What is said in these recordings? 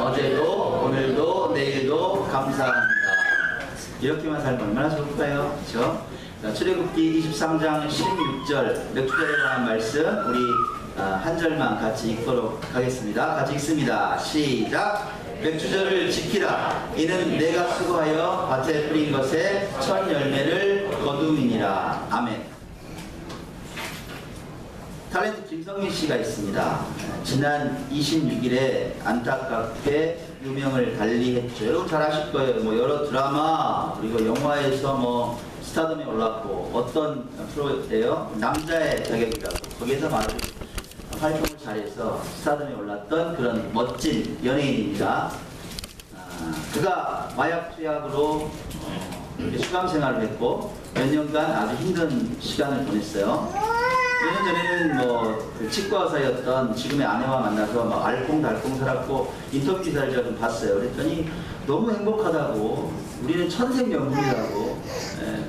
어제도 오늘도 내일도 감사합니다. 이렇게만 살면 얼마나 좋을까요? 그렇죠? 자, 출애굽기 23장 16절 맥주절에 관한 말씀 우리 한 절만 같이 읽도록 하겠습니다. 같이 읽습니다. 시작! 맥주절을 지키라. 이는 내가 수고하여 밭에 뿌린 것에 첫 열매를 거둠이니라. 아멘. 탤런트 김성민 씨가 있습니다. 지난 26일에 안타깝게 유명을 달리했죠. 여러분 잘 아실 거예요. 뭐 여러 드라마 그리고 영화에서 뭐 스타덤에 올랐고 어떤 프로예요? 남자의 자격이라고 거기에서 말을 활동을 잘해서 스타덤에 올랐던 그런 멋진 연예인입니다. 그가 마약 투약으로 수감 생활을 했고 몇 년간 아주 힘든 시간을 보냈어요. 몇 년 전에는 그 치과 의사였던 지금의 아내와 만나서 막 알콩달콩 살았고 인터뷰 기사를 제가 좀 봤어요. 그랬더니 너무 행복하다고 우리는 천생연분이라고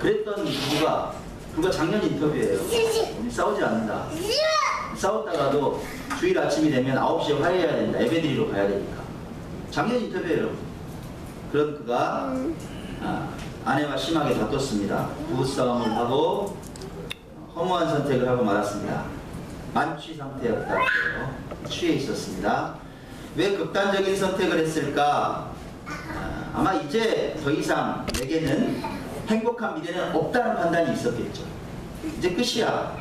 그랬던 부부가 작년 인터뷰예요. 우리 싸우지 않는다. 싸웠다가도 주일 아침이 되면 9시에 화해해야 된다. 예배드리러 가야 되니까. 작년 인터뷰예요. 그런 그가 아내와 심하게 다퉜습니다. 부부싸움을 하고 허무한 선택을 하고 말았습니다. 만취 상태였다고요. 취해 있었습니다. 왜 극단적인 선택을 했을까? 아마 이제 더 이상 내게는 행복한 미래는 없다는 판단이 있었겠죠. 이제 끝이야.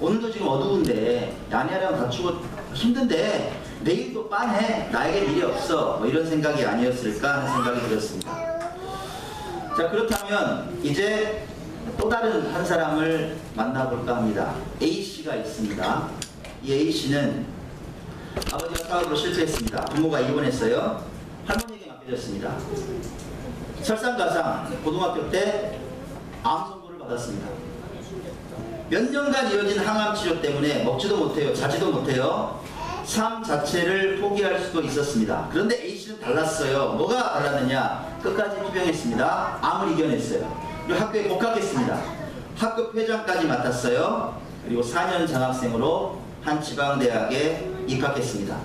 오늘도 지금 어두운데 아내랑 다투고 힘든데 내일도 빤해. 나에게 미래 없어. 뭐 이런 생각이 아니었을까 하는 생각이 들었습니다. 자, 그렇다면 이제 또 다른 한 사람을 만나볼까 합니다. A씨가 있습니다. 이 A씨는 아버지가 사업으로 실패했습니다. 부모가 이혼했어요. 할머니에게 맡겨졌습니다. 설상가상 고등학교 때 암 선고를 받았습니다. 몇 년간 이어진 항암 치료 때문에 먹지도 못해요. 자지도 못해요. 삶 자체를 포기할 수도 있었습니다. 그런데 A씨는 달랐어요. 뭐가 달랐느냐? 끝까지 투병했습니다. 암을 이겨냈어요. 그리고 학교에 복학했습니다. 학급 회장까지 맡았어요. 그리고 4년 장학생으로 한 지방대학에 입학했습니다.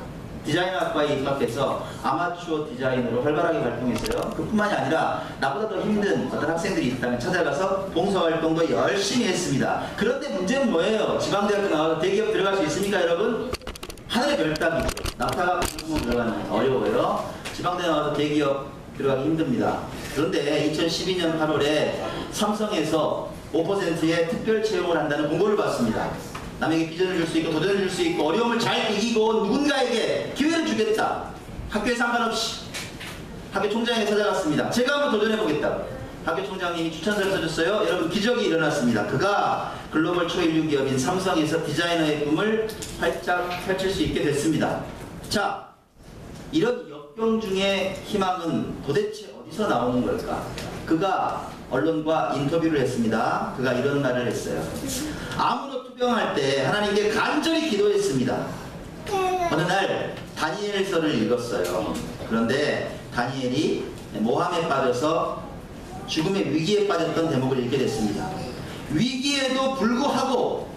디자인학과에 입학해서 아마추어 디자인으로 활발하게 활동했어요. 그뿐만이 아니라 나보다 더 힘든 어떤 학생들이 있다면 찾아가서 봉사활동도 열심히 했습니다. 그런데 문제는 뭐예요? 지방대학교 나와서 대기업 들어갈 수 있습니까, 여러분? 하늘의 별따기. 낙타가 구멍 들어가는 어려워요. 지방대 나와서 대기업 들어가기 힘듭니다. 그런데 2012년 8월에 삼성에서 5%의 특별 채용을 한다는 공고를 받습니다. 남에게 비전을 줄 수 있고 도전을 줄 수 있고 어려움을 잘 이기고 누군가에게 기회를 주겠다. 학교에 상관없이 학교 총장에게 찾아갔습니다. 제가 한번 도전해보겠다고. 학교 총장님이 추천서를 써줬어요. 여러분 기적이 일어났습니다. 그가 글로벌 초일류 기업인 삼성에서 디자이너의 꿈을 활짝 펼칠 수 있게 됐습니다. 자, 이런 역경 중의 희망은 도대체 어디서 나오는 걸까? 그가 언론과 인터뷰를 했습니다. 그가 이런 말을 했어요. 암으로 투병할 때 하나님께 간절히 기도했습니다. 어느 날 다니엘서를 읽었어요. 그런데 다니엘이 모함에 빠져서 죽음의 위기에 빠졌던 대목을 읽게 됐습니다. 위기에도 불구하고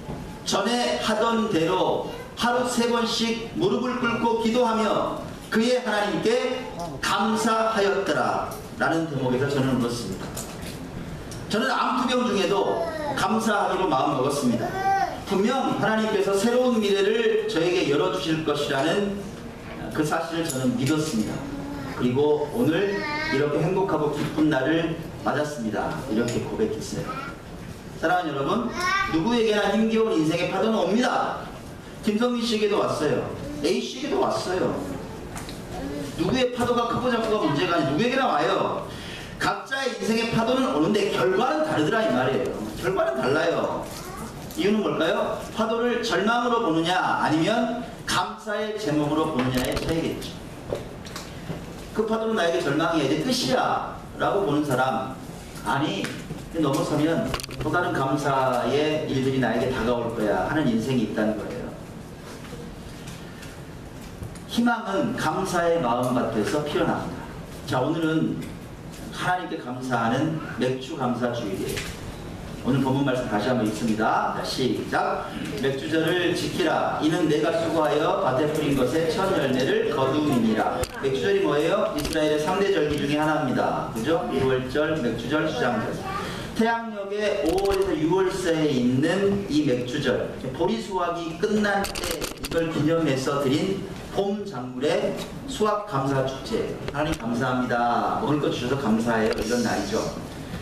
전에 하던 대로 하루 3번씩 무릎을 꿇고 기도하며 그의 하나님께 감사하였더라 라는 대목에서 저는 울었습니다. 저는 암투병 중에도 감사하기로 마음먹었습니다. 분명 하나님께서 새로운 미래를 저에게 열어주실 것이라는 그 사실을 저는 믿었습니다. 그리고 오늘 이렇게 행복하고 기쁜 날을 맞았습니다. 이렇게 고백했어요. 사랑하는 여러분, 누구에게나 힘겨운 인생의 파도는 옵니다. 김성민 씨에게도 왔어요. A씨에게도 왔어요. 누구의 파도가 크고 작고가 문제가 아니라 누구에게나 와요. 각자의 인생의 파도는 오는데 결과는 다르더라 이 말이에요. 결과는 달라요. 이유는 뭘까요? 파도를 절망으로 보느냐 아니면 감사의 제목으로 보느냐의 차이겠죠. 그 파도는 나에게 절망이야 이제 끝이야 라고 보는 사람, 아니 넘어서면 또 다른 감사의 일들이 나에게 다가올 거야 하는 인생이 있다는 거예요. 희망은 감사의 마음밭에서 피어납니다. 자, 오늘은 하나님께 감사하는 맥주 감사 주일이에요. 오늘 본문 말씀 다시 한번 읽습니다. 자, 시작. 맥주절을 지키라. 이는 내가 수고하여 밭에 뿌린 것의 첫 열매를 거두니라. 맥주절이 뭐예요? 이스라엘의 3대 절기 중에 하나입니다. 그죠? 6월절, 맥주절, 수장절. 태양력의 5월에서 6월 사이에 있는 이 맥주절, 보리 수확이 끝난 때 이걸 기념해서 드린 봄 작물의 수확 감사 축제. 하나님 감사합니다. 먹을 것 주셔서 감사해요. 이런 날이죠.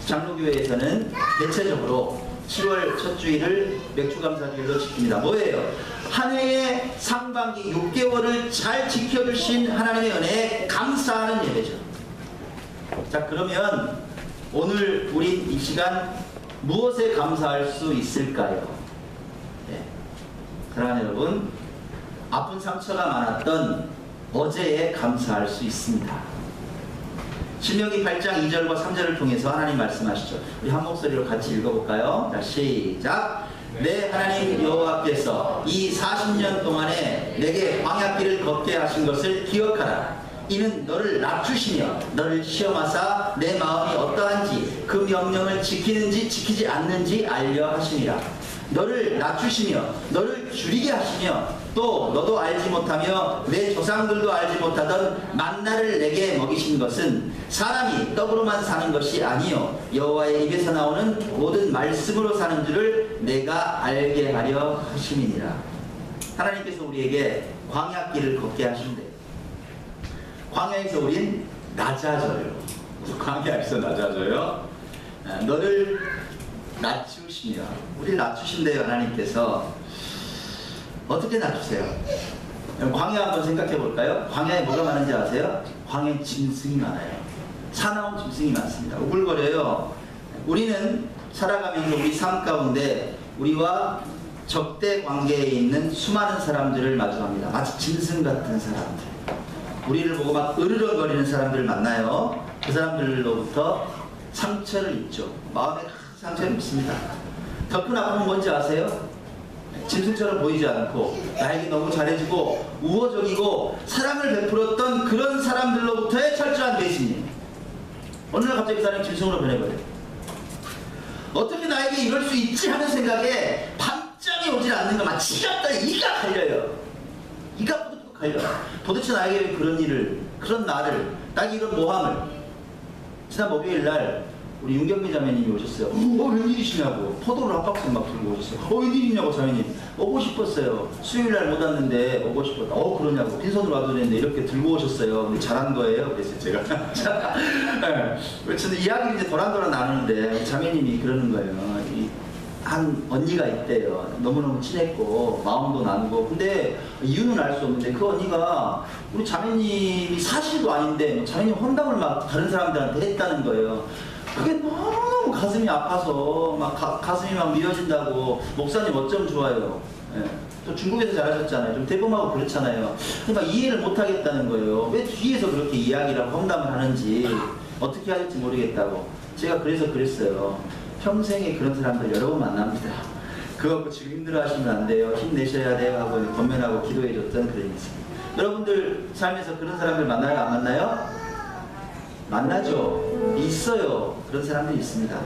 장로교회에서는 대체적으로 7월 첫 주일을 맥주 감사주일로 지킵니다. 뭐예요? 한 해의 상반기 6개월을 잘 지켜주신 하나님의 은혜에 감사하는 예배죠. 자, 그러면 오늘 우린 이 시간 무엇에 감사할 수 있을까요? 네. 사랑하는 여러분, 아픈 상처가 많았던 어제에 감사할 수 있습니다. 신명기 8장 2절과 3절을 통해서 하나님 말씀하시죠. 우리 한 목소리로 같이 읽어볼까요? 자, 시작. 내 하나님 여호와께서 이 40년 동안에 내게 광야길을 걷게 하신 것을 기억하라. 이는 너를 낮추시며 너를 시험하사 내 마음이 어떠한지 그 명령을 지키는지 지키지 않는지 알려 하시니라. 너를 낮추시며 너를 줄이게 하시며 또 너도 알지 못하며 내 조상들도 알지 못하던 만나를 내게 먹이신 것은 사람이 떡으로만 사는 것이 아니요 여호와의 입에서 나오는 모든 말씀으로 사는 줄을 내가 알게 하려 하심이니라. 하나님께서 우리에게 광야길을 걷게 하신대. 광야에서 우린 낮아져요. 광야에서 낮아져요. 너를 낮추시며 우리를 낮추신대요. 하나님께서 어떻게 낮추세요? 광야 한번 생각해 볼까요? 광야에 뭐가 많은지 아세요? 광야에 짐승이 많아요. 사나운 짐승이 많습니다. 우글거려요. 우리는 살아가면서 우리 삶 가운데 우리와 적대 관계에 있는 수많은 사람들을 마주합니다. 마치 짐승 같은 사람들. 우리를 보고 막 으르렁거리는 사람들을 만나요. 그 사람들로부터 상처를 입죠. 마음에 큰 상처를 입습니다. 더 큰 아픔은 뭔지 아세요? 짐승처럼 보이지 않고 나에게 너무 잘해주고 우호적이고 사랑을 베풀었던 그런 사람들로부터의 철저한 배신이에요. 어느 날 갑자기 그 사람이 짐승으로 변해버려요. 어떻게 나에게 이럴 수 있지 하는 생각에 밤잠이 오질 않는가 막 지겹다 이가 갈려요. 이가 뿌듯뿌듯 갈려요. 도대체 나에게 왜 그런 일을, 그런 나를, 나에게 이런 모함을. 지난 목요일날 우리 윤경미 자매님이 오셨어요. 웬일이시냐고. 포도를 한 박스 막 들고 오셨어요. 웬일이냐고 자매님. 오고 싶었어요. 수요일날 못 왔는데 오고 싶었다. 그러냐고. 빈손으로 와도 되는데 이렇게 들고 오셨어요. 근데 잘한 거예요. 그래서 제가. 네. 저는 이야기를 이제 도란도란 나누는데 자매님이 그러는 거예요. 한 언니가 있대요. 너무너무 친했고 마음도 나누고. 근데 이유는 알 수 없는데 그 언니가 우리 자매님이 사실도 아닌데 자매님 헌담을 막 다른 사람들한테 했다는 거예요. 그게 너무너무 가슴이 아파서 막 가슴이 막 미어진다고. 목사님 어쩜 좋아요. 예. 또 중국에서 잘하셨잖아요. 좀 대범하고 그렇잖아요. 근데 막 이해를 못 하겠다는 거예요. 왜 뒤에서 그렇게 이야기를 하고 헌담을 하는지 어떻게 해야 될지 모르겠다고. 제가 그래서 그랬어요. 평생에 그런 사람들 여러 번 만납니다. 그거 지금 힘들어 하시면 안 돼요. 힘내셔야 돼요 하고 권면하고 기도해 줬던 그런 있습니다. 여러분들 삶에서 그런 사람들 만나요? 안 만나요? 만나죠. 있어요. 그런 사람들이 있습니다.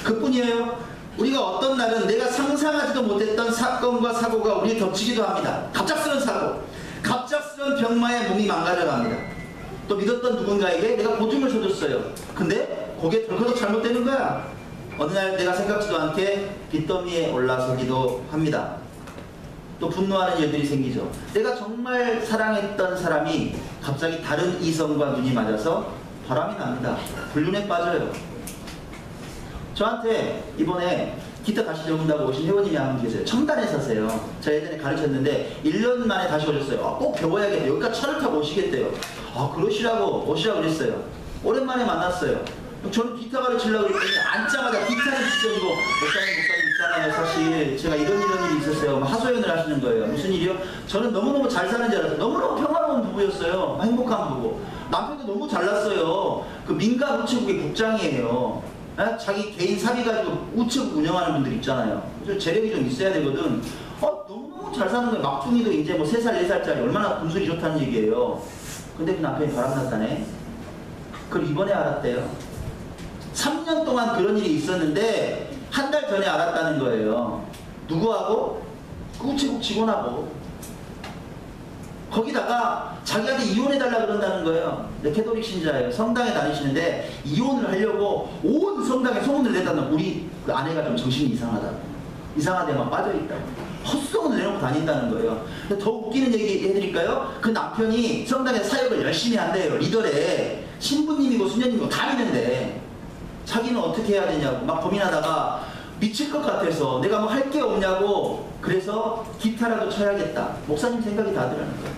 그뿐이에요. 우리가 어떤 날은 내가 상상하지도 못했던 사건과 사고가 우리를 덮치기도 합니다. 갑작스러운 사고, 갑작스러운 병마에 몸이 망가져갑니다. 또 믿었던 누군가에게 내가 보증을 줘줬어요. 근데 그게 덜커덕 잘못되는 거야. 어느 날 내가 생각지도 않게 빚더미에 올라서기도 합니다. 또 분노하는 일들이 생기죠. 내가 정말 사랑했던 사람이 갑자기 다른 이성과 눈이 맞아서 바람이 납니다. 불륜에 빠져요. 저한테 이번에 기타 다시 배운다고 오신 회원님이 한 분 계세요. 첨단에 사세요. 제가 예전에 가르쳤는데 1년 만에 다시 오셨어요. 꼭 배워야겠대요. 여기까지 차를 타고 오시겠대요. 그러시라고 오시라고 그랬어요. 오랜만에 만났어요. 저는 기타 가르치려고 그랬더니 앉자마자 기타를 찢어지고 목사님 있잖아요. 사실 제가 이런 일이 있었어요. 하소연을 하시는 거예요. 무슨 일이요? 저는 너무너무 잘 사는 줄 알았어요. 너무너무 평화로운 부부였어요. 행복한 부부. 남편도 너무 잘났어요. 그 민간 우체국의 국장이에요. 자기 개인 사비 가지고 우체국 운영하는 분들 있잖아요. 재력이 좀 있어야 되거든. 너무너무 잘 사는 거예요. 막둥이도 이제 뭐 3살, 4살짜리 얼마나 분술이 좋다는 얘기예요. 근데 그 남편이 바람났다네. 그걸 이번에 알았대요. 3년 동안 그런 일이 있었는데 한 달 전에 알았다는 거예요. 누구하고? 그 우체국 직원하고. 거기다가 자기한테 이혼해달라 그런다는 거예요. 캐톨릭 신자예요. 성당에 다니시는데 이혼을 하려고 온 성당에 소문을 냈다는, 우리 그 아내가 좀 정신이 이상하다고, 이상한 데만 빠져있다고 헛소문을 내놓고 다닌다는 거예요. 더 웃기는 얘기 해드릴까요? 그 남편이 성당에 사역을 열심히 한대요. 리더래. 신부님이고 수녀님이고 다 믿는데 자기는 어떻게 해야 되냐고 막 고민하다가 미칠 것 같아서 내가 뭐 할 게 없냐고, 그래서 기타라도 쳐야겠다. 목사님 생각이 나더라는 거예요.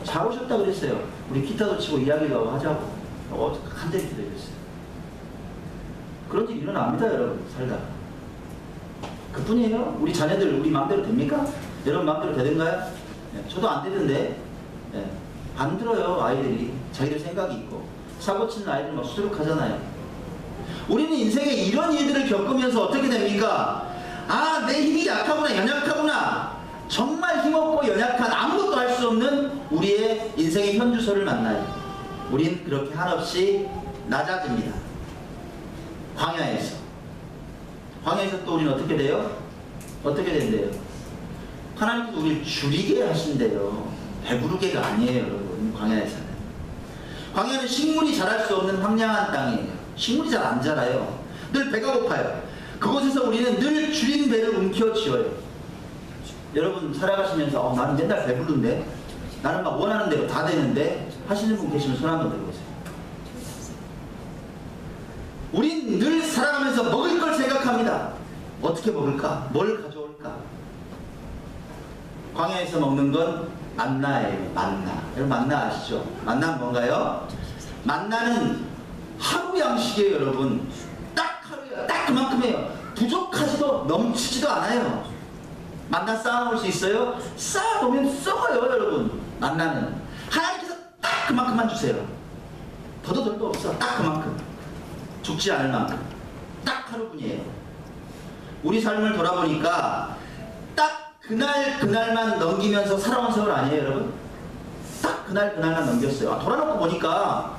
잘 오셨다 그랬어요. 우리 기타도 치고 이야기도 하자고. 간절히 기도했어요. 그런 일 일어납니다, 여러분. 살다가. 그뿐이에요. 우리 자녀들 우리 마음대로 됩니까? 여러분 마음대로 되던가요? 네, 저도 안 되던데. 네, 안 들어요. 아이들이. 자기들 생각이 있고. 사고 치는 아이들 막 수두룩하잖아요. 우리는 인생에 이런 일들을 겪으면서 어떻게 됩니까? 아, 내 힘이 약하구나, 연약하구나. 정말 힘없고 연약한, 아무것도 할 수 없는 우리의 인생의 현주소를 만나요. 우린 그렇게 한없이 낮아집니다. 광야에서 또 우리는 어떻게 돼요? 어떻게 된대요? 하나님께서 우리를 줄이게 하신대요. 배부르게가 아니에요, 여러분. 광야에서는. 광야는 식물이 자랄 수 없는 황량한 땅이에요. 식물이 잘 안 자라요. 늘 배가 고파요. 그곳에서 우리는 늘 줄인 배를 움켜쥐어요. 여러분 살아가시면서 나는 맨날 배부른데, 나는 막 원하는 대로 다 되는데 하시는 분 계시면 손 한번 들어보세요. 우린 늘 살아가면서 먹을 걸 생각합니다. 어떻게 먹을까? 뭘 가져올까? 광야에서 먹는 건 만나예요. 만나. 여러분 만나 아시죠? 만나는 뭔가요? 만나는 하루 양식이에요, 여러분. 딱 하루예요. 딱 그만큼이에요. 부족하지도 넘치지도 않아요. 만나 쌓아놓을 수 있어요? 쌓아놓으면 썩어요, 여러분. 만나는 하나님께서 딱 그만큼만 주세요. 더도 덜도 없어. 딱 그만큼. 죽지 않을 만큼. 딱 하루뿐이에요. 우리 삶을 돌아보니까 딱 그날만 넘기면서 살아온 세월 아니에요, 여러분? 딱 그날만 넘겼어요. 돌아놓고 보니까,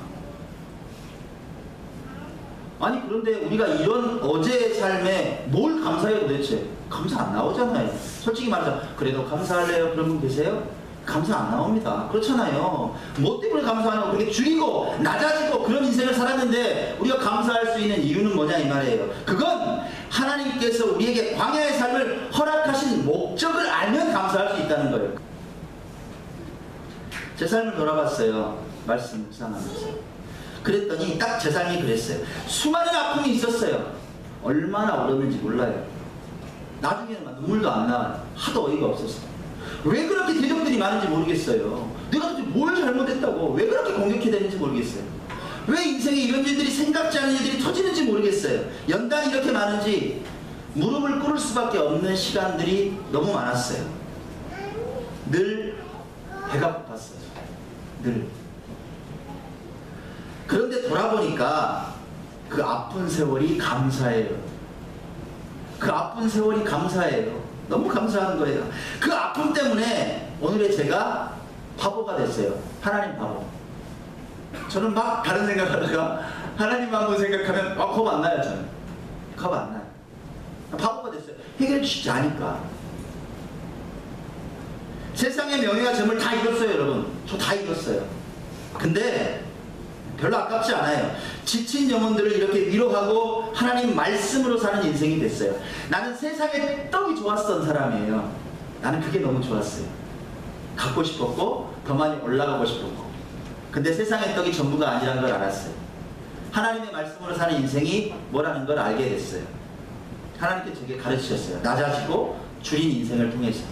아니 그런데 우리가 이런 어제의 삶에 뭘 감사해요 도대체? 감사 안 나오잖아요. 솔직히 말해서 그래도 감사할래요? 그런 분 계세요? 감사 안 나옵니다. 그렇잖아요. 뭐 때문에 감사하냐고 그렇게 줄이고 낮아지고 그런 인생을 살았는데 우리가 감사할 수 있는 이유는 뭐냐 이 말이에요. 그건 하나님께서 우리에게 광야의 삶을 허락하신 목적을 알면 감사할 수 있다는 거예요. 제 삶을 돌아봤어요. 말씀 묵상하면서. 그랬더니 딱 제 삶이 그랬어요. 수많은 아픔이 있었어요. 얼마나 울었는지 몰라요. 나중에는 막 눈물도 안 나와요. 하도 어이가 없어서. 왜 그렇게 대적들이 많은지 모르겠어요. 내가 도대체 뭘 잘못했다고 왜 그렇게 공격해야 되는지 모르겠어요. 왜 인생에 이런 일들이, 생각지 않은 일들이 터지는지 모르겠어요. 연단이 이렇게 많은지 무릎을 꿇을 수밖에 없는 시간들이 너무 많았어요. 늘 배가 고팠어요. 늘. 그런데 돌아보니까 그 아픈 세월이 감사해요. 그 아픈 세월이 감사해요. 너무 감사한 거예요. 그 아픔 때문에 오늘의 제가 바보가 됐어요. 하나님 바보. 저는 막 다른 생각하다가 하나님 한번 생각하면 겁 안 나요. 저는 겁 안 나요. 바보가 됐어요. 해결해 주시지 않으니까. 세상의 명예와 재물 다 잃었어요, 여러분. 저 다 잃었어요. 근데 별로 아깝지 않아요. 지친 영혼들을 이렇게 위로하고 하나님 말씀으로 사는 인생이 됐어요. 나는 세상에 떡이 좋았던 사람이에요. 나는 그게 너무 좋았어요. 갖고 싶었고 더 많이 올라가고 싶었고. 근데 세상의 떡이 전부가 아니라는 걸 알았어요. 하나님의 말씀으로 사는 인생이 뭐라는 걸 알게 됐어요. 하나님께 제게 가르치셨어요. 낮아지고 줄인 인생을 통해서.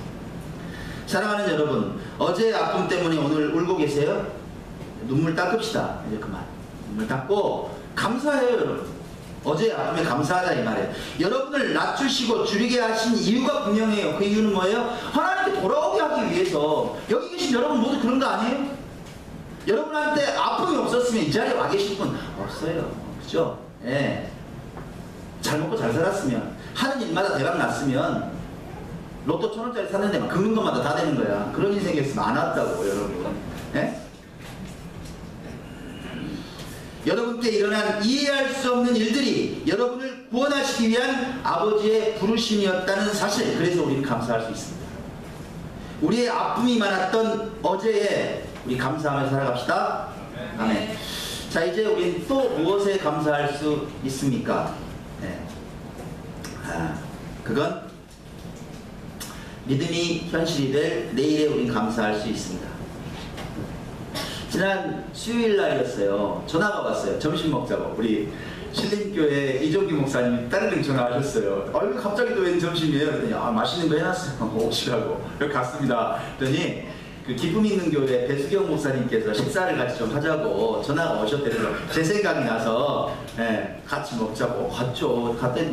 사랑하는 여러분, 어제의 아픔 때문에 오늘 울고 계세요? 눈물 닦읍시다. 이제 그만. 눈물 닦고 감사해요, 여러분. 어제의 아픔에 감사하다 이 말이에요. 여러분을 낮추시고 줄이게 하신 이유가 분명해요. 그 이유는 뭐예요? 하나님께 돌아오게 하기 위해서. 여기 계신 여러분 모두 그런 거 아니에요? 여러분한테 아픔이 없었으면 이 자리에 와 계실 분 없어요. 그죠? 예. 잘 먹고 잘 살았으면, 하는 일마다 대박 났으면, 로또 1,000원짜리 샀는데 막 긁는 것마다 다 되는 거야. 그런 인생이었으면 안 왔다고, 여러분. 예? 여러분께 일어난 이해할 수 없는 일들이 여러분을 구원하시기 위한 아버지의 부르심이었다는 사실, 그래서 우리는 감사할 수 있습니다. 우리의 아픔이 많았던 어제에 우리 감사하며 살아갑시다. 아멘. 자, 이제 우리는 또 무엇에 감사할 수 있습니까? 네. 그건 믿음이 현실이 될 내일에 우린 감사할 수 있습니다. 지난 수요일 날이었어요. 전화가 왔어요. 점심 먹자고. 우리 신림교회 이종기 목사님이 딸랑 전화하셨어요. 이거 갑자기 또 웬 점심이에요? 그랬더니 맛있는 거 해놨어요. 오시라고. 여기 갔습니다. 그랬더니 그 기쁨 있는 교회 배수경 목사님께서 식사를 같이 좀 하자고 전화가 오셨대요. 제 생각이 나서 같이 먹자고 갔죠. 갔더니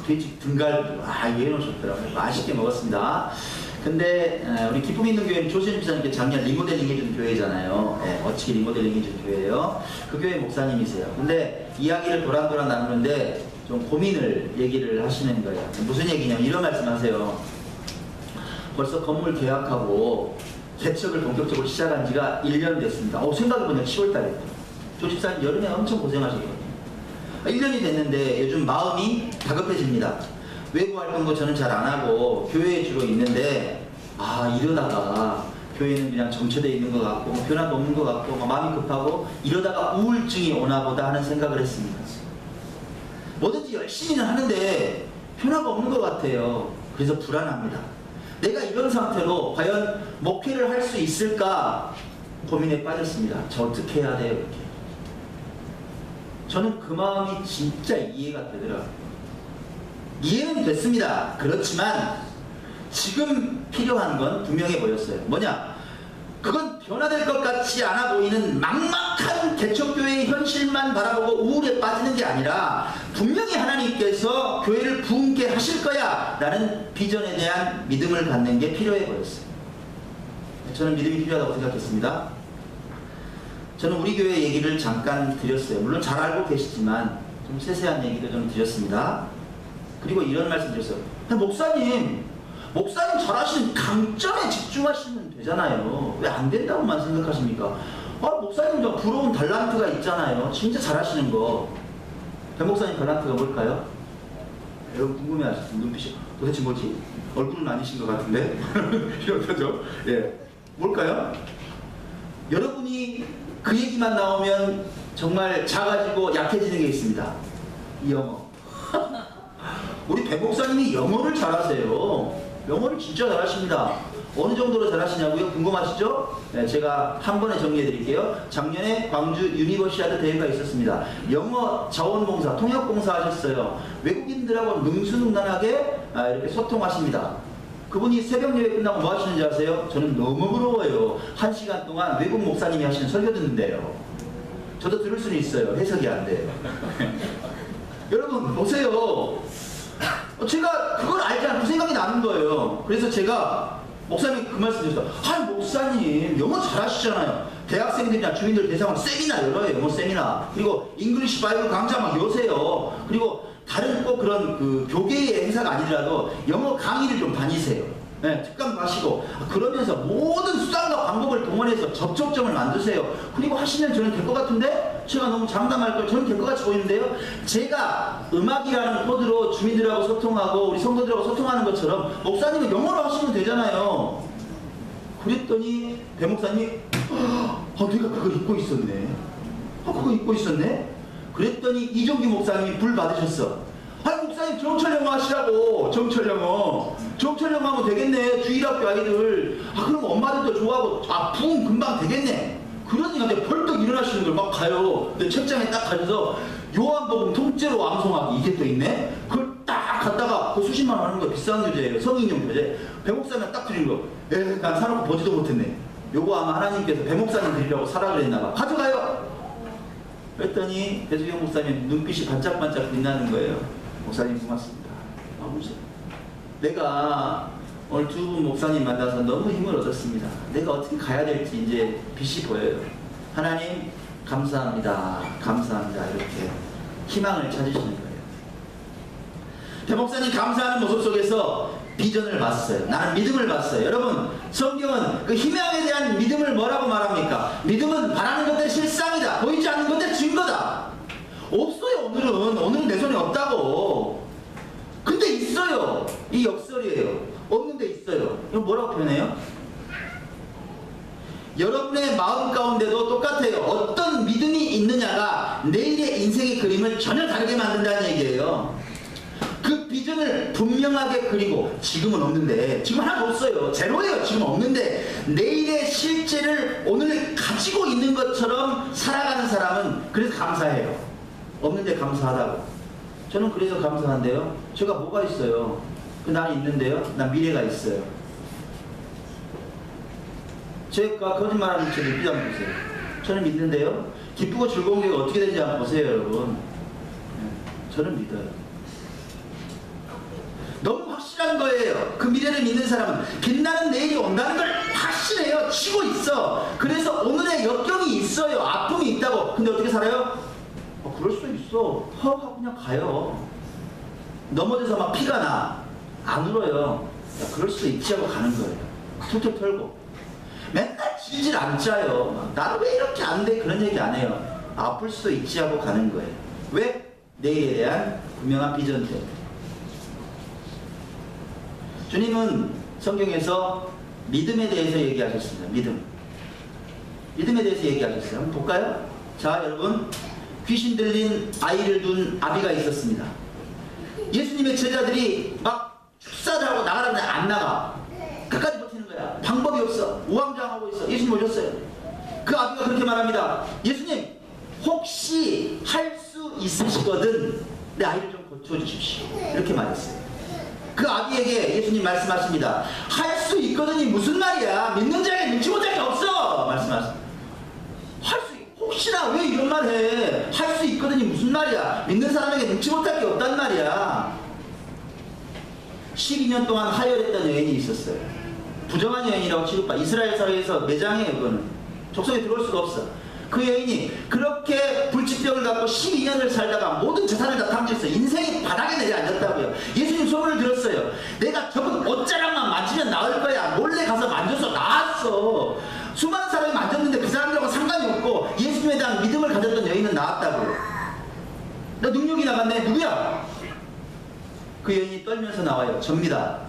돼지 등갈비 해놓으셨더라고요. 맛있게 먹었습니다. 근데 우리 기쁨 있는 교회는 조신 집사님께 작년 리모델링 해준 교회잖아요. 어떻게 리모델링 해준 교회예요. 그 교회 목사님이세요. 근데 이야기를 도란도란 나누는데 좀 고민을 얘기를 하시는 거예요. 무슨 얘기냐면 이런 말씀하세요. 벌써 건물 계약하고 개척을 본격적으로 시작한 지가 1년 됐습니다. 생각해보니까 10월달에 조 집사님 여름에 엄청 고생하셨거든요. 1년이 됐는데 요즘 마음이 다급해집니다. 외부 활동도 저는 잘 안 하고 교회에 주로 있는데 이러다가 교회는 그냥 정체되어 있는 것 같고 변화도 없는 것 같고 마음이 급하고 이러다가 우울증이 오나 보다 하는 생각을 했습니다. 뭐든지 열심히는 하는데 변화가 없는 것 같아요. 그래서 불안합니다. 내가 이런 상태로 과연 목회를 할 수 있을까 고민에 빠졌습니다. 저 어떻게 해야 돼요? 이렇게. 저는 그 마음이 진짜 이해가 되더라고요. 이해는 됐습니다. 그렇지만 지금 필요한 건 분명해 보였어요. 뭐냐? 그건 변화될 것 같지 않아 보이는 막막한 개척교회의 현실만 바라보고 우울에 빠지는 게 아니라 분명히 하나님께서 교회를 부흥케 하실 거야 라는 비전에 대한 믿음을 갖는 게 필요해 보였어요. 저는 믿음이 필요하다고 생각했습니다. 저는 우리 교회 얘기를 잠깐 드렸어요. 물론 잘 알고 계시지만 좀 세세한 얘기도 좀 드렸습니다. 그리고 이런 말씀 드렸어요. 목사님 잘하시는 강점에 집중하시면 되잖아요. 왜 안 된다고만 생각하십니까? 목사님 저 부러운 달란트가 있잖아요. 진짜 잘하시는 거. 배 목사님 달란트가 뭘까요? 여러분 궁금해하시죠? 눈빛이 도대체 뭐지? 얼굴은 아니신 것 같은데? 이런 거죠. 예. 뭘까요? 여러분이 그 얘기만 나오면 정말 작아지고 약해지는 게 있습니다. 이 영어. 우리 배 목사님이 영어를 잘하세요. 영어를 진짜 잘하십니다. 어느 정도로 잘하시냐고요? 궁금하시죠? 네, 제가 한 번에 정리해 드릴게요. 작년에 광주 유니버시아드 대회가 있었습니다. 영어 자원봉사, 통역봉사 하셨어요. 외국인들하고 능수능란하게 이렇게 소통하십니다. 그분이 새벽 예배 끝나고 뭐 하시는지 아세요? 저는 너무 부러워요. 1시간 동안 외국 목사님이 하시는 설교 듣는데요. 저도 들을 수는 있어요. 해석이 안 돼요. 여러분 보세요. 제가 그걸 알지 않고 생각이 나는 거예요. 그래서 제가 목사님 그 말씀 드렸어요. 목사님 영어 잘하시잖아요. 대학생들이나 주민들 대상으로 세미나 열어요. 영어 세미나. 그리고 잉글리시 바이블 강좌 막 여세요. 그리고 다른 꼭 그런 그 교계의 행사가 아니더라도 영어 강의를 좀 다니세요. 네, 특강 가시고 그러면서 모든 수단과 방법을 동원해서 접촉점을 만드세요. 그리고 하시면 저는 될 것 같은데 제가 너무 장담할 걸 저는 될 것 같이 보이는데요. 제가 음악이라는 코드로 주민들하고 소통하고 우리 성도들하고 소통하는 것처럼 목사님은 영어로 하시면 되잖아요. 그랬더니 배 목사님이 내가 그걸 잊고 있었네. 그거 잊고 있었네. 그랬더니 이종기 목사님이 불 받으셨어. 목사님 정철 영어 하시라고. 정철 영어 하면 되겠네. 주일학교 아이들 그럼 엄마들도 좋아하고 부흥 금방 되겠네. 그러니까 내가 벌떡 일어나시는 걸 막 가요. 근데 책장에 딱 가셔서 요한복음 통째로 암송하기 이게 또 있네. 그걸 딱 갖다가 그 수십만 원 하는 거 비싼 교재예요. 성인용 교재. 배 목사님 딱 드린 거. 난 사놓고 보지도 못했네. 요거 아마 하나님께서 배 목사님 드리려고 사라 그랬나봐. 가져가요. 그랬더니 배수경 목사님 눈빛이 반짝반짝 빛나는 거예요. 목사님 고맙습니다. 내가 오늘 두 분 목사님 만나서 너무 힘을 얻었습니다. 내가 어떻게 가야 될지 이제 빛이 보여요. 하나님 감사합니다. 감사합니다. 이렇게 희망을 찾으시는 거예요. 배 목사님 감사하는 모습 속에서 비전을 봤어요. 나는 믿음을 봤어요. 여러분 성경은 그 희망에 대한 믿음을 뭐라고 말합니까? 믿음은 바라는 것들의 실상이다. 보이지 않는 것들의 증거다. 없어요. 오늘은 내 손에 없다고. 근데 있어요. 이 역설이에요. 없는데 있어요. 이거 뭐라고 표현해요? 여러분의 마음 가운데도 똑같아요. 어떤 믿음이 있느냐가 내일의 인생의 그림을 전혀 다르게 만든다는 얘기예요. 그 비전을 분명하게 그리고 지금은 없는데, 지금 하나도 없어요. 제로예요. 지금 없는데 내일의 실제를 오늘 가지고 있는 것처럼 살아가는 사람은 그래서 감사해요. 없는데 감사하다고. 저는 그래서 감사한데요. 제가 뭐가 있어요? 나는 있는데요. 난 미래가 있어요. 제가 거짓말하는 제 믿지 않고 보세요. 저는 믿는데요. 기쁘고 즐거운 게 어떻게 되는지 한번 보세요, 여러분. 저는 믿어요. 너무 확실한 거예요. 그 미래를 믿는 사람은 빛나는 내일이 온다는 걸 확신해요. 치고 있어. 그래서 오늘의 역경이 있어요. 아픔이 있다고. 근데 어떻게 살아요? 그럴 수 있어. 하고 그냥 가요. 넘어져서 막 피가 나. 안 울어요. 그럴 수도 있지 하고 가는 거예요. 툭툭 털고. 맨날 질질 안 짜요. 나는 왜 이렇게 안 돼? 그런 얘기 안 해요. 아플 수도 있지 하고 가는 거예요. 왜? 내일에 대한 분명한 비전 때문에. 주님은 성경에서 믿음에 대해서 얘기하셨습니다. 믿음에 대해서 얘기하셨어요. 한번 볼까요? 자, 여러분. 귀신 들린 아이를 둔 아비가 있었습니다. 예수님의 제자들이 막 축사를 하고 나가라는데 안 나가. 끝까지 버티는 거야. 방법이 없어. 우왕좌왕하고 있어. 예수님 오셨어요. 그 아비가 그렇게 말합니다. 예수님, 혹시 할 수 있으시거든 내 아이를 좀 고쳐주십시오. 이렇게 말했어요. 그 아비에게 예수님 말씀하십니다. 할 수 있거든이 무슨 말이야. 믿는 자에게 눈치 볼 자가 없어. 말씀하십니다. 혹시나 왜 이런 말 해. 할 수 있거든이 무슨 말이야. 믿는 사람에게 눈치 못할 게 없단 말이야. 12년 동안 하혈했던 여인이 있었어요. 부정한 여인이라고 취급받아. 이스라엘 사회에서 매장해요. 그거는 족속에 들어올 수가 없어. 그 여인이 그렇게 불치병을 갖고 12년을 살다가 모든 재산을 다 탕진했어요. 인생이 바닥에 내려앉았다고요. 예수님 소문을 들었어요. 내가 저분 옷자락만 만지면 나을 거야. 몰래 가서 만져서 나았어. 수많은 사람이 만졌는데 그 사람들하고 상관이 없고 예수님에 대한 믿음을 가졌던 여인은 나았다고요. 나 능력이 나갔네. 누구야? 그 여인이 떨면서 나와요. 접니다.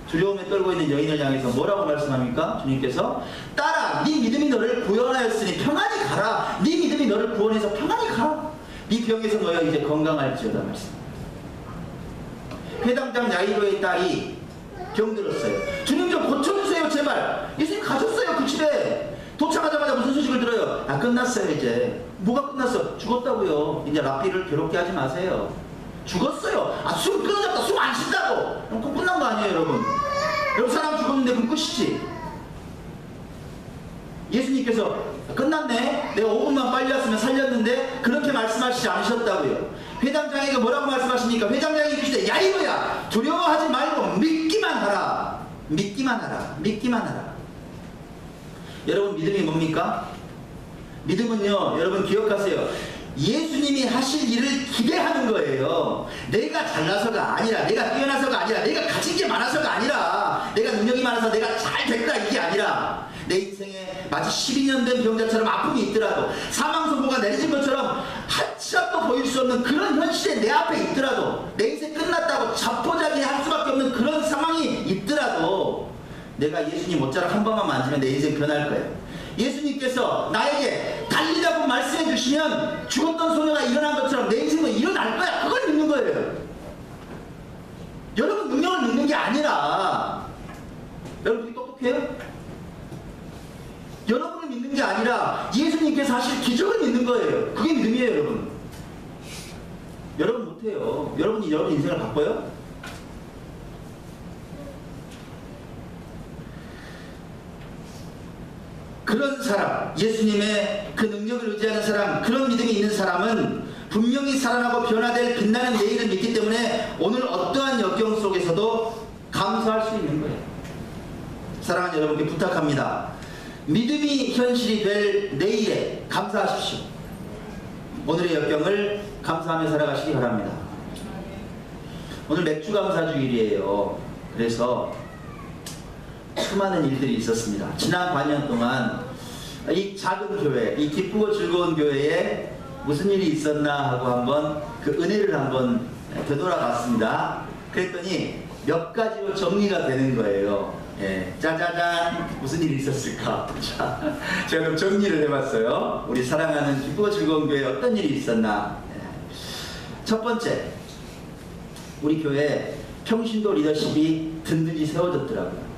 두려움에 떨고 있는 여인을 향해서 뭐라고 말씀합니까? 주님께서 딸아, 네 믿음이 너를 구원하였으니 평안히 가라. 네 믿음이 너를 구원해서 평안히 가라. 네 병에서 너야 이제 건강할지어다 말씀. 회당장 야이로의 딸이 병들었어요. 주님 좀 고쳐주세요 제발. 예수님 가셨어요. 그 집에 도착하자마자 무슨 소식을 들어요? 아, 끝났어요. 이제 뭐가 끝났어? 죽었다고요. 이제 랍비를 괴롭게 하지 마세요. 죽었어요. 아, 숨 끊어졌다. 숨 안 쉰다고. 그럼 끝난 거 아니에요, 여러분? 여러분, 사람 죽었는데 그럼 끝이지. 예수님께서 끝났네. 내가 5분만 빨리 왔으면 살렸는데 그렇게 말씀하시지 않으셨다고요. 회장장에게 뭐라고 말씀하십니까? 회장장이 이르시되 야이로야, 두려워하지 말고 믿기만 하라. 믿기만 하라. 믿기만 하라. 여러분, 믿음이 뭡니까? 믿음은요, 여러분 기억하세요. 예수님이 하실 일을 기대하는 거예요. 내가 잘나서가 아니라, 내가 뛰어나서가 아니라, 내가 가진 게 많아서가 아니라, 내가 능력이 많아서 내가 잘 됐다 이게 아니라, 내 인생에 마치 12년 된 병자처럼 아픔이 있더라도, 사망 선고가 내려진 것처럼 한치 앞도 보일 수 없는 그런 현실에 내 앞에 있더라도, 내 인생 끝났다고 자포자기 할 수밖에 없는 그런 상황이 있더라도, 내가 예수님 옷자락 한 번만 만지면 내 인생 변할 거예요. 예수님께서 나에게 달리라고 말씀해 주시면 죽었던 소녀가 일어난 것처럼 내 인생은 일어날 거야. 그걸 믿는 거예요. 여러분 능력을 믿는 게 아니라, 여러분이 똑똑해요? 여러분을 믿는 게 아니라 예수님께서 하실 기적을 믿는 거예요. 그게 믿음이에요. 여러분. 여러분 못해요. 여러분이 여러분 인생을 바꿔요? 그런 사람, 예수님의 그 능력을 의지하는 사람, 그런 믿음이 있는 사람은 분명히 살아나고 변화될 빛나는 내일을 믿기 때문에 오늘 어떠한 역경 속에서도 감사할 수 있는 거예요. 사랑하는 여러분께 부탁합니다. 믿음이 현실이 될 내일에 감사하십시오. 오늘의 역경을 감사하며 살아가시기 바랍니다. 오늘 맥주감사주일이에요. 그래서 수많은 일들이 있었습니다. 지난 반년 동안 이 작은 교회, 이 기쁘고 즐거운 교회에 무슨 일이 있었나 하고 한번 그 은혜를 한번 되돌아봤습니다. 그랬더니 몇 가지로 정리가 되는 거예요. 예, 짜자잔 무슨 일이 있었을까? 자, 제가 좀 정리를 해봤어요. 우리 사랑하는 기쁘고 즐거운 교회에 어떤 일이 있었나? 예. 첫 번째, 우리 교회 평신도 리더십이 든든히 세워졌더라고요.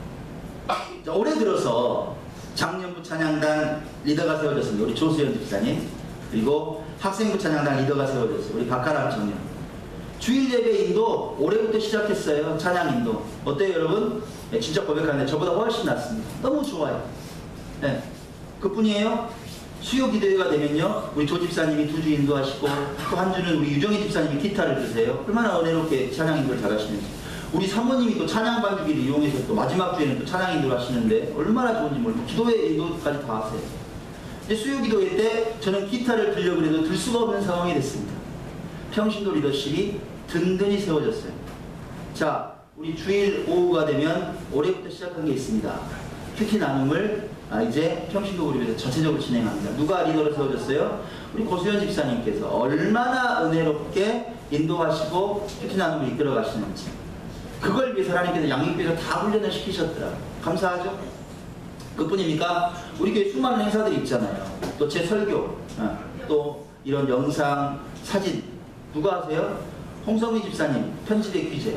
자, 올해 들어서 장년부 찬양단 리더가 세워졌습니다. 우리 조수연 집사님. 그리고 학생부 찬양단 리더가 세워졌어요. 우리 박하람 청년. 주일 예배 인도 올해부터 시작했어요. 찬양 인도. 어때요 여러분? 네, 진짜 고백하는데 저보다 훨씬 낫습니다. 너무 좋아요. 네. 그뿐이에요. 수요 기도회가 되면요, 우리 조 집사님이 2주 인도하시고 또 한 주는 우리 유정희 집사님이 기타를 드세요. 얼마나 은혜롭게 찬양 인도를 잘하시는지. 우리 사모님이 또 찬양 반주기를 이용해서 또 마지막 주에는 또 찬양 인도를 하시는데 얼마나 좋은지 모르고 기도회 인도까지 다 하세요. 이제 수요 기도회 때 저는 기타를 들려고 해도 들 수가 없는 상황이 됐습니다. 평신도 리더십이 든든히 세워졌어요. 자, 우리 주일 오후가 되면 올해부터 시작한 게 있습니다. 큐티 나눔을 이제 평신도 그룹에서 전체적으로 진행합니다. 누가 리더로 세워졌어요? 우리 고수연 집사님께서 얼마나 은혜롭게 인도하시고 큐티 나눔을 이끌어 가시는지, 그걸 위해서 하나님께서 양육비에서 다 훈련을 시키셨더라고요. 감사하죠? 그뿐입니까? 우리 교회 수많은 행사들이 있잖아요. 또 제 설교, 또 이런 영상, 사진 누가 하세요? 홍성미 집사님 편집의 귀재,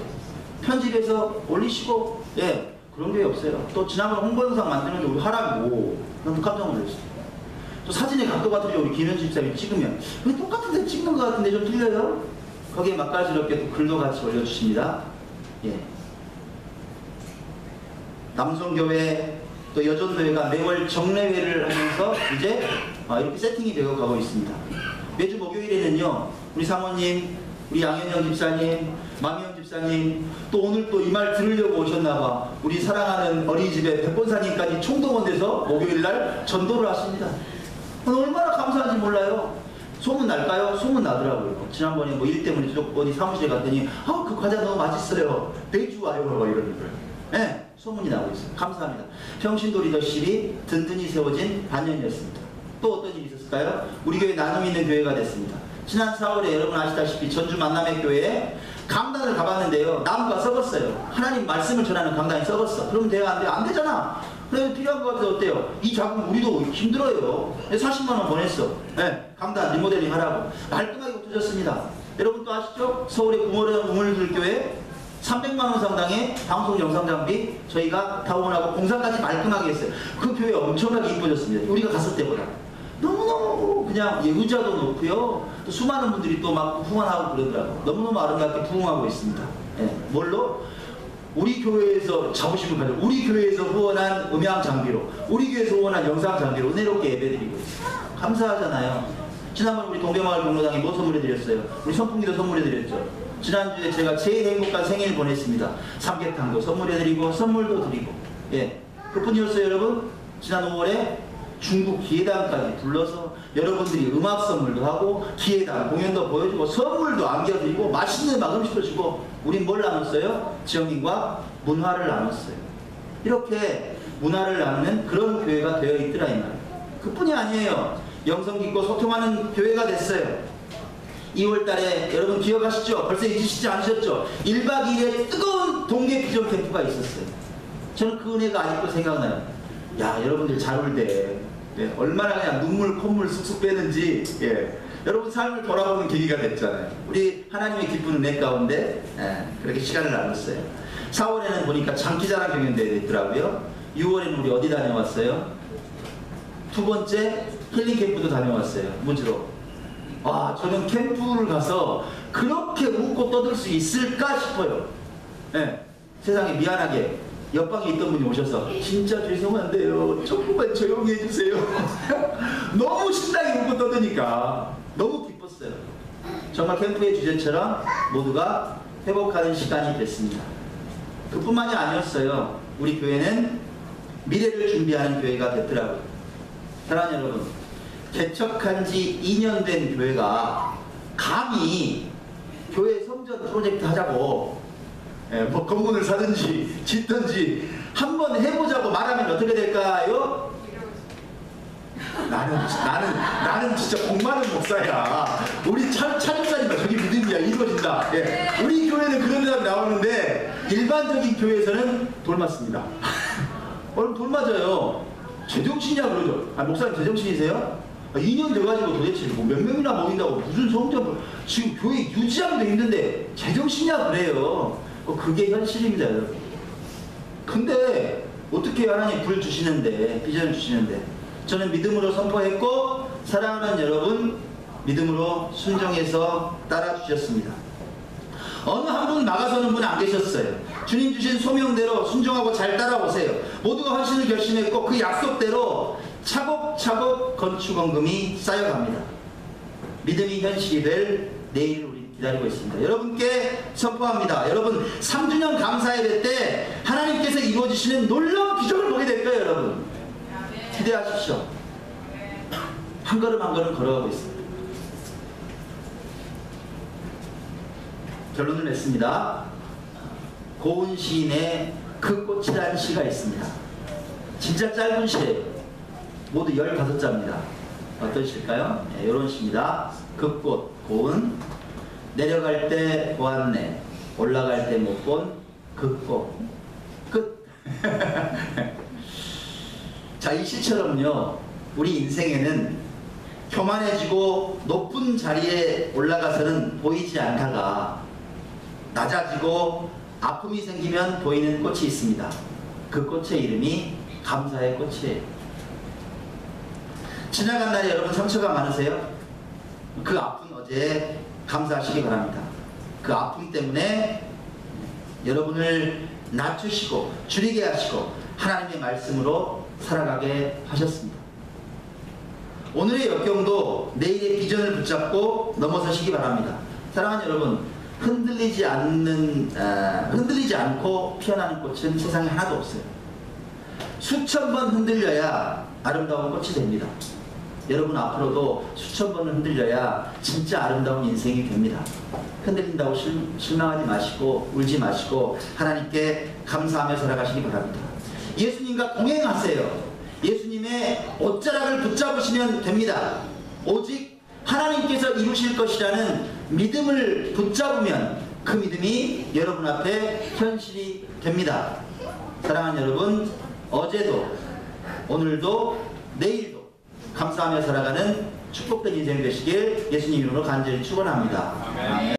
편집해서 올리시고, 예, 그런 게 없어요. 또 지난번 홍보 영상 만드는 게 우리 하라고 너무 깜짝 놀랐어요. 또 사진의 각도가 틀려 우리 김현 집사님이 찍으면 왜 똑같은데 찍는 것 같은데 좀 틀려요? 거기에 맛깔스럽게 또 글도 같이 올려주십니다. 예. 남성교회 또 여전교회가 매월 정례회를 하면서 이제 이렇게 세팅이 되어 가고 있습니다. 매주 목요일에는요, 우리 사모님, 우리 양현영 집사님, 마미영 집사님, 또 오늘 또 이 말 들으려고 오셨나봐. 우리 사랑하는 어린이집에 백본사님까지 총동원돼서 목요일날 전도를 하십니다. 얼마나 감사한지 몰라요. 소문 날까요? 소문 나더라고요. 지난번에 뭐 일 때문에 어디 사무실에 갔더니 그 과자 너무 맛있어요. 매주 와요. 이러는 거예요. 네, 소문이 나고 있어요. 감사합니다. 평신도 리더십이 든든히 세워진 반년이었습니다. 또 어떤 일이 있었을까요? 우리 교회 나눔 있는 교회가 됐습니다. 지난 4월에 여러분 아시다시피 전주 만남의 교회에 강단을 가봤는데요, 나무가 썩었어요. 하나님 말씀을 전하는 강단이 썩었어. 그러면 돼요? 안 돼요? 안 되잖아. 그래서 필요한 것 같아서 어때요? 이 자금 우리도 힘들어요. 40만 원 보냈어. 네, 강단 리모델링 하라고. 말끔하게 없어졌습니다. 여러분 또 아시죠? 서울의 우물들교회 300만 원 상당의 방송 영상 장비 저희가 타원하고 공사까지 말끔하게 했어요. 그 교회 엄청나게 이뻐졌습니다. 우리가 갔을 때보다. 너무너무 그냥 의자도 높고요. 또 수많은 분들이 또 막 후원하고 그러더라고요. 너무너무 아름답게 부흥하고 있습니다. 네. 뭘로? 우리 교회에서 자부심을 가지고 우리 교회에서 후원한 음향 장비로, 우리 교회에서 후원한 영상 장비로 은혜롭게 예배드리고 있어요. 감사하잖아요. 지난번 우리 동대마을 경로당에 뭐 선물해드렸어요? 우리 선풍기도 선물해드렸죠. 지난주에 제가 제일 행복한 생일 보냈습니다. 삼계탕도 선물해드리고 선물도 드리고, 예, 그뿐이었어요. 여러분, 지난 5월에 중국 기회당까지 불러서 여러분들이 음악 선물도 하고 기회당 공연도 보여주고 선물도 안겨드리고 맛있는 막 음식도 주고, 우린 뭘 나눴어요? 지영님과 문화를 나눴어요. 이렇게 문화를 나누는 그런 교회가 되어 있더라 이 말이에요. 그뿐이 아니에요. 영성 깊고 소통하는 교회가 됐어요. 2월달에 여러분 기억하시죠? 벌써 잊으시지 않으셨죠? 1박 2일의 뜨거운 동계 비전 캠프가 있었어요. 저는 그 은혜가 아직도 생각나요. 야, 여러분들 잘 올 때, 예, 얼마나 그냥 눈물 콧물 쑥쑥 빼는지, 예, 여러분 삶을 돌아보는 계기가 됐잖아요. 우리 하나님의 기쁜 은혜 가운데, 예, 그렇게 시간을 나눴어요. 4월에는 보니까 장기자랑 경연대회 됐더라고요. 6월에는 우리 어디 다녀왔어요? 두 번째 힐링 캠프도 다녀왔어요. 무주로. 와, 저는 캠프를 가서 그렇게 웃고 떠들 수 있을까 싶어요. 예, 세상에 미안하게 옆방에 있던 분이 오셔서 진짜 죄송한데요, 조금만 조용히 해주세요. 너무 신나게 웃고 떠드니까 너무 기뻤어요. 정말 캠프의 주제처럼 모두가 회복하는 시간이 됐습니다. 그뿐만이 아니었어요. 우리 교회는 미래를 준비하는 교회가 됐더라고요. 사랑하는 여러분, 개척한 지 2년 된 교회가 감히 교회 성전 프로젝트 하자고, 뭐 건물을 사든지 짓든지 한번 해보자고 말하면 어떻게 될까요? 나는 진짜 복 많은 목사야. 우리 차림사님과 저기 믿음이야. 이루어진다. 예. 우리 교회는 그런 데가 나오는데 일반적인 교회에서는 돌 맞습니다. 여러분 돌 맞아요. 제정신이야 그러죠. 아, 목사님 제정신이세요? 2년 돼가지고 도대체 뭐 몇 명이나 모인다고 무슨 성적을 지금 교회 유지하기도 힘든데 제정신이야 그래요. 그게 현실입니다 여러분. 근데 어떻게 하나님 불 주시는데 비전을 주시는데 저는 믿음으로 선포했고 사랑하는 여러분 믿음으로 순종해서 따라 주셨습니다. 어느 한 분 막아서는 분 안 계셨어요. 주님 주신 소명대로 순종하고 잘 따라오세요. 모두가 헌신을 결심했고 그 약속대로 차곡차곡 건축원금이 쌓여갑니다. 믿음이 현실이 될 내일을 우리 기다리고 있습니다. 여러분께 선포합니다. 여러분 3주년 감사예배 때 하나님께서 이루어지시는 놀라운 기적을 보게 될 거예요. 여러분 기대하십시오. 한 걸음 한 걸음 걸어가고 있습니다. 결론을 냈습니다. 고은 시인의 그 꽃이라는 시가 있습니다. 진짜 짧은 시예요. 모두 15자입니다. 어떤 시일까요? 네, 이런 시입니다. 그 꽃, 고은, 내려갈 때 보았네, 올라갈 때 못 본 그 꽃. 끝. 자, 이 시처럼요, 우리 인생에는 교만해지고 높은 자리에 올라가서는 보이지 않다가 낮아지고 아픔이 생기면 보이는 꽃이 있습니다. 그 꽃의 이름이 감사의 꽃이에요. 지나간 날에 여러분 상처가 많으세요? 그 아픈 어제에 감사하시기 바랍니다. 그 아픔 때문에 여러분을 낮추시고 줄이게 하시고 하나님의 말씀으로 살아가게 하셨습니다. 오늘의 역경도 내일의 비전을 붙잡고 넘어서시기 바랍니다. 사랑하는 여러분, 흔들리지 않고 피어나는 꽃은 세상에 하나도 없어요. 수천 번 흔들려야 아름다운 꽃이 됩니다. 여러분 앞으로도 수천 번을 흔들려야 진짜 아름다운 인생이 됩니다. 흔들린다고 실망하지 마시고 울지 마시고 하나님께 감사하며 살아가시기 바랍니다. 예수님과 동행하세요. 예수님의 옷자락을 붙잡으시면 됩니다. 오직 하나님께서 이루실 것이라는 믿음을 붙잡으면 그 믿음이 여러분 앞에 현실이 됩니다. 사랑하는 여러분, 어제도 오늘도 내일도 감사하며 살아가는 축복된 인생 되시길 예수님 이름으로 간절히 축원합니다. 아멘.